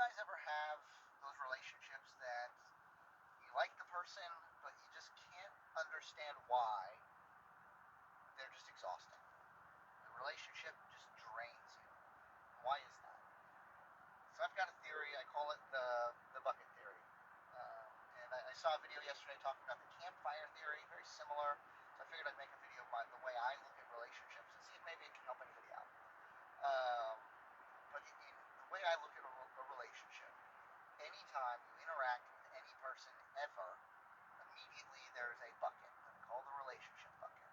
guys ever have those relationships that you like the person, but you just can't understand why? They're just exhausting. The relationship just drains you. Why is that? So I've got a theory. I call it the bucket theory. And I saw a video yesterday talking about the campfire theory, very similar. So I figured I'd make a video about the way I look at relationships and see if maybe it can help anybody out. Um, but in the way I look at a relationship, anytime you interact with any person ever, immediately there's a bucket that I call the relationship bucket.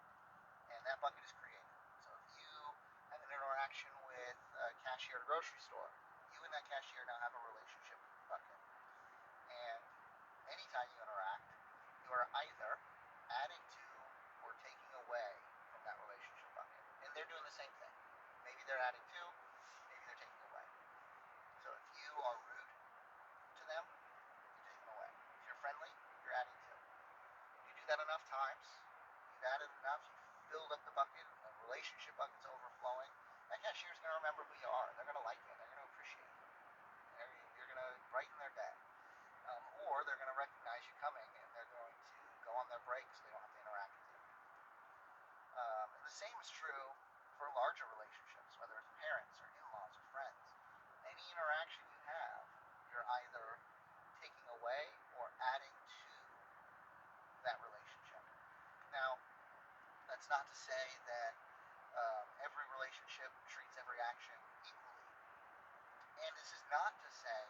And that bucket is created. So if you have an interaction with a cashier at a grocery store, you and that cashier now have a relationship bucket. And anytime you interact, you are either adding to or taking away from that relationship bucket. And they're doing the same thing. Maybe they're adding to, maybe they're taking away. So if you are rude to them, you're taking away. If you're friendly, you're adding to. You do that enough times, you've added enough, you've filled up the bucket, and the relationship bucket's overflowing. That cashier's going to remember who you are. They're going to like you. They're going to appreciate you. You're going to brighten their day. Or they're going to recognize you coming, and they're going to go on their break so they don't have to interact with you. And the same is true for larger relationships, whether it's parents or in-laws or friends. Any interaction you have, you're either taking away or adding to that relationship. Now, that's not to say that every relationship treats every action equally. And this is not to say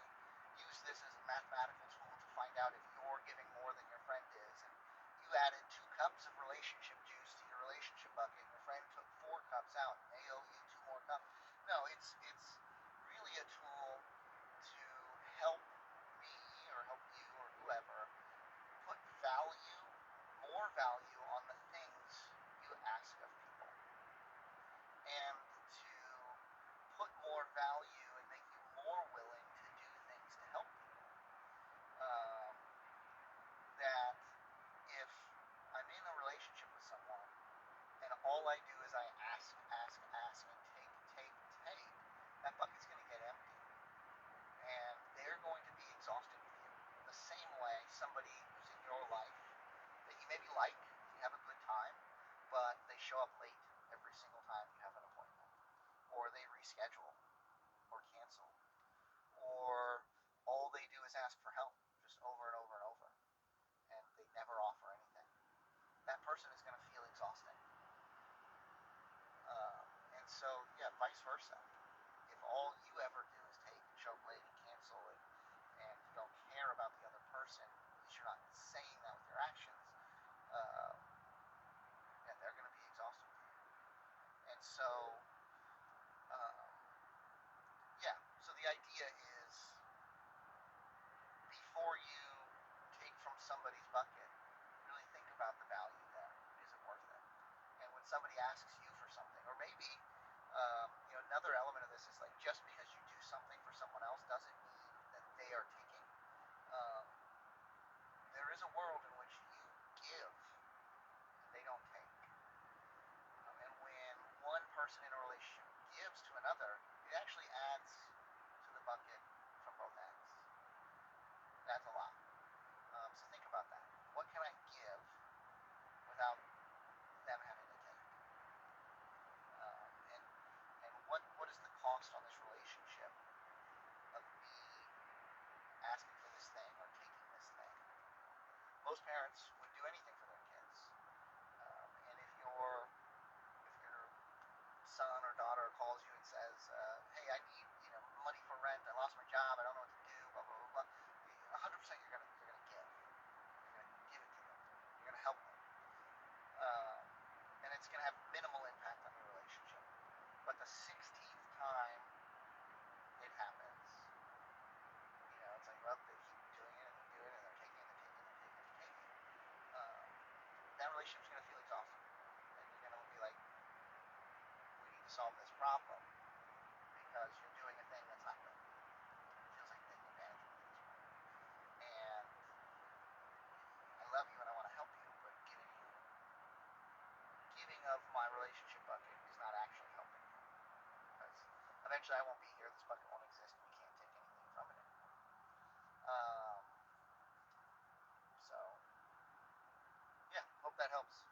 use this as a mathematical tool to find out if you're giving more than your friend is. And you added 2 cups of relationship juice to your relationship bucket, and your friend took 4 cups out, and they owe you 2 more cups. No, it's really a tool to help me or help you or whoever put value, more value on the things you ask of people, and to put more value and make you more willing to do things to help people. Um, that if I'm in a relationship with someone and all I do is I ask, and take, that bucket's going to get empty. And they're going to be exhausted with you. The same way somebody who's in your life that you maybe like, you have a good time, but they show up late every single time you have an appointment. Or they reschedule or cancel. Or all they do is ask for help just over and over and over. And they never offer anything. That person is going to feel exhausting. And so, yeah, vice versa. If all you ever do is take and show up late and cancel and you don't care about the other person, at least you're not saying that with your actions, yeah, they're going to be exhausted with you. And so, um, yeah, so the idea is before you take from somebody's bucket, really think about the value there. Is it worth it? And when somebody asks you for something, or maybe another element of this is like just because you do something for someone else doesn't mean that they are taking. Um, there is a world in which you give and they don't take. And when one person in a relationship gives to another, it actually adds to the bucket from both ends. That's a lot. So think about that. What can I give without them having to take? And what is the cost on this relationship of me asking for this thing or taking this thing? Most parents would do anything for their kids. And if your son or daughter calls you and says, "Hey, I need money for rent. I lost my job. I don't know what to do." Blah blah blah. 100% you're gonna give. You're gonna give it to them. You're gonna help them. And it's gonna have minimal impact on your relationship. But the 16th time it happens, it's like, well, they keep doing it and they're doing it and they're taking. That relationship's gonna feel exhausted, and you're gonna be like, we need to solve this problem because you're doing a thing that's not good. It feels like taking advantage of you at this point. And I love you and I want to help you, but giving of my relationship bucket is not actually helping you, because eventually I won't be here. This bucket won't exist, and you can't take anything from it anymore. helps